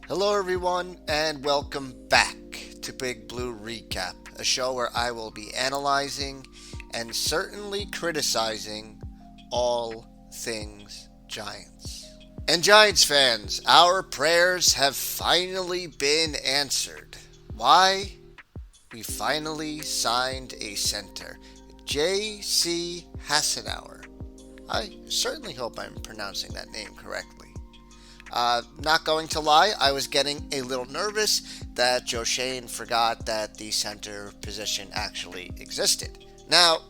Hello, everyone, and welcome back to Big Blue Recap, a show where I will be analyzing and certainly criticizing all things Giants. And Giants fans, our prayers have finally been answered. Why? We finally signed a center, J.C. Hassenauer. I certainly hope I'm pronouncing that name correctly. Not going to lie, I was getting a little nervous that Joe Schoen forgot that the center position actually existed. Now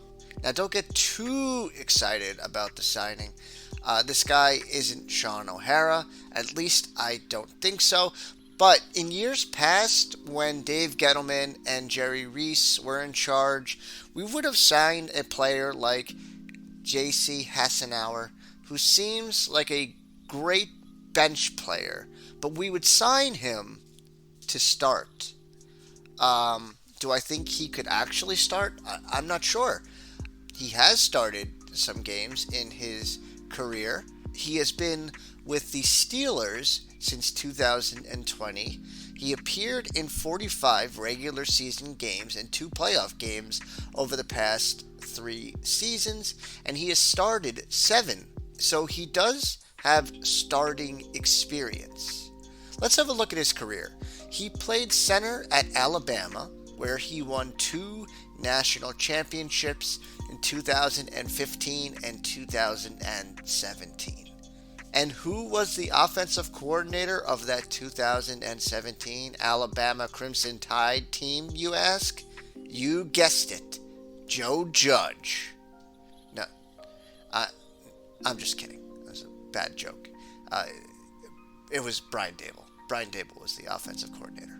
don't get too excited about the signing. This guy isn't Sean O'Hara, at least I don't think so. But in years past, when Dave Gettleman and Jerry Reese were in charge, we would have signed a player like J.C. Hassenauer, who seems like a great bench player, but we would sign him to start. Do I think he could actually start? I'm not sure. He has started some games in his career. He has been with the Steelers since 2020. He appeared in 45 regular season games and 2 playoff games over the past 3 seasons, and he has started 7. So he does have starting experience. Let's have a look at his career. He played center at Alabama, where he won 2 national championships in 2015 and 2017. And who was the offensive coordinator of that 2017 Alabama Crimson Tide team, you ask? You guessed it, Joe Judge. No, I'm just kidding. Bad joke. It was Brian Dable. Brian Dable was the offensive coordinator.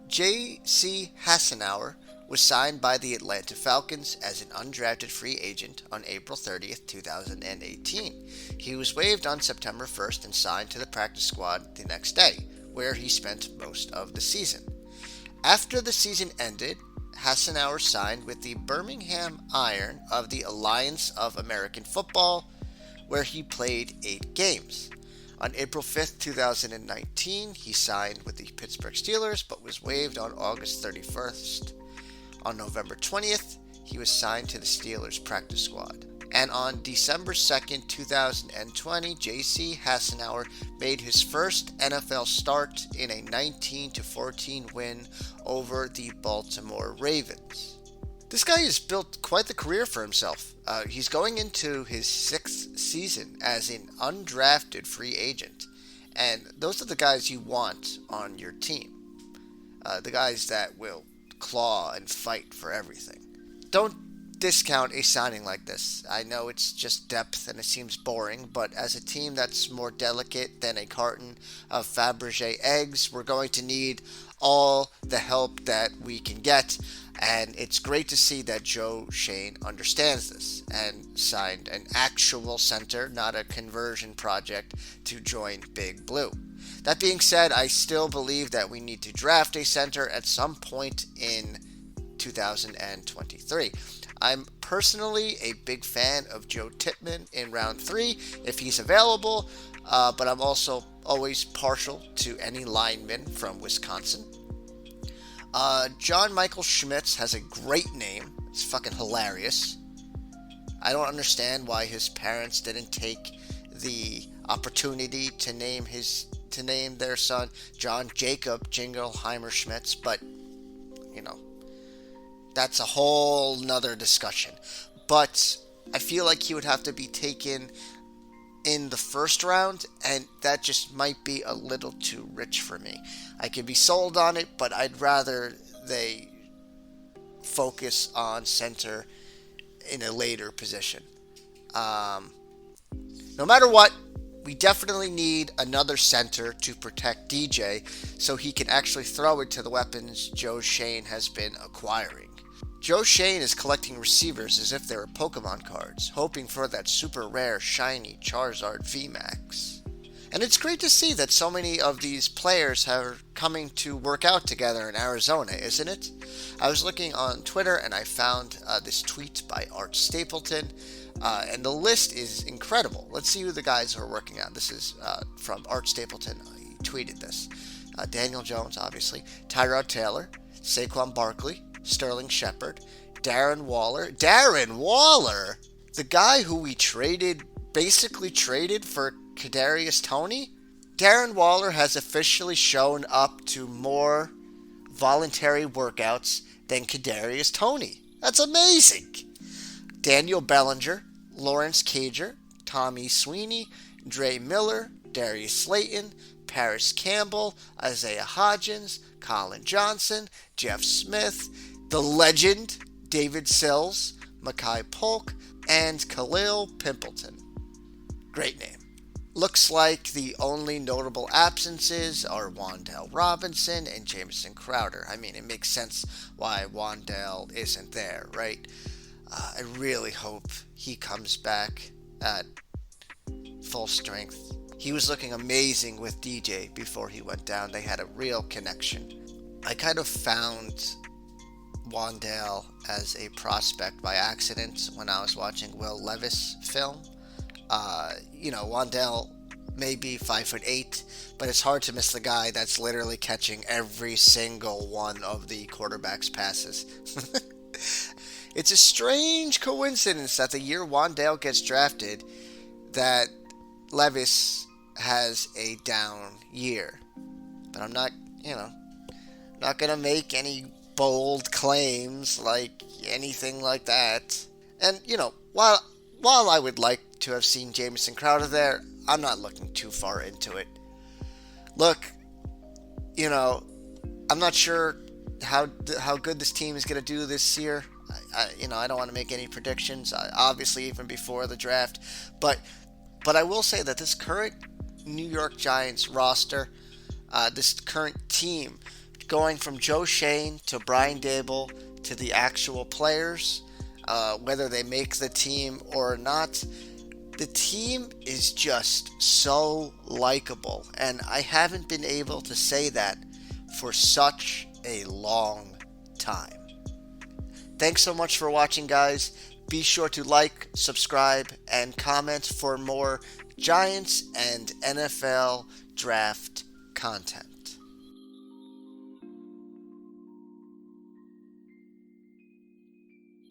J.C. Hassenauer was signed by the Atlanta Falcons as an undrafted free agent on April 30th, 2018. He was waived on September 1st and signed to the practice squad the next day, where he spent most of the season. After the season ended, Hassenauer signed with the Birmingham Iron of the Alliance of American Football, where he played 8 games. On April 5th, 2019, he signed with the Pittsburgh Steelers, but was waived on August 31st. On November 20th, he was signed to the Steelers practice squad. And on December 2nd, 2020, J.C. Hassenauer made his first NFL start in a 19-14 win over the Baltimore Ravens. This guy has built quite the career for himself. He's going into his 6th season as an undrafted free agent. And those are the guys you want on your team. The guys that will claw and fight for everything. Don't discount a signing like this. I know it's just depth and it seems boring, but as a team that's more delicate than a carton of Fabergé eggs, we're going to need all the help that we can get. And it's great to see that Joe Schoen understands this and signed an actual center, not a conversion project, to join Big Blue. That being said, I still believe that we need to draft a center at some point in 2023. I'm personally a big fan of Joe Tippmann in round 3 if he's available, but I'm also always partial to any lineman from Wisconsin. John Michael Schmitz has a great name. It's fucking hilarious. I don't understand why his parents didn't take the opportunity to name their son John Jacob Jingleheimer Schmitz, but that's a whole nother discussion. But I feel like he would have to be taken in the first round, and that just might be a little too rich for me. I could be sold on it, but I'd rather they focus on center in a later position. No matter what, we definitely need another center to protect DJ so he can actually throw it to the weapons Joe Schoen has been acquiring. Joe Schoen is collecting receivers as if they were Pokemon cards, hoping for that super rare shiny Charizard VMAX. And it's great to see that so many of these players are coming to work out together in Arizona, isn't it? I was looking on Twitter and I found this tweet by Art Stapleton, and the list is incredible. Let's see who the guys are working on. This is from Art Stapleton. He tweeted this. Daniel Jones, obviously, Tyrod Taylor, Saquon Barkley, Sterling Shepard, Darren Waller. Darren Waller? The guy who we basically traded for Kadarius Toney? Darren Waller has officially shown up to more voluntary workouts than Kadarius Toney. That's amazing. Daniel Bellinger, Lawrence Cager, Tommy Sweeney, Dre Miller, Darius Slayton, Paris Campbell, Isaiah Hodgins, Colin Johnson, Jeff Smith, the legend David Sills, Makai Polk, and Khalil Pimpleton. Great name. Looks like the only notable absences are Wan'Dale Robinson and Jamison Crowder. I mean, it makes sense why Wan'Dale isn't there, right? I really hope he comes back at full strength. He was looking amazing with DJ before he went down. They had a real connection. I kind of found Wan'Dale as a prospect by accident when I was watching Will Levis film. Wan'Dale may be 5'8", but it's hard to miss the guy that's literally catching every single one of the quarterback's passes. It's a strange coincidence that the year Wan'Dale gets drafted, that Levis has a down year. But I'm not going to make any bold claims like anything like that. And, while I would like to have seen Jamison Crowder there, I'm not looking too far into it. Look, I'm not sure how good this team is going to do this year. I don't want to make any predictions, obviously, even before the draft. But I will say that this current New York Giants roster, this current team, going from Joe Shane to Brian Daboll to the actual players, whether they make the team or not, the team is just so likable. And I haven't been able to say that for such a long time. Thanks so much for watching, guys. Be sure to like, subscribe, and comment for more Giants and NFL draft content.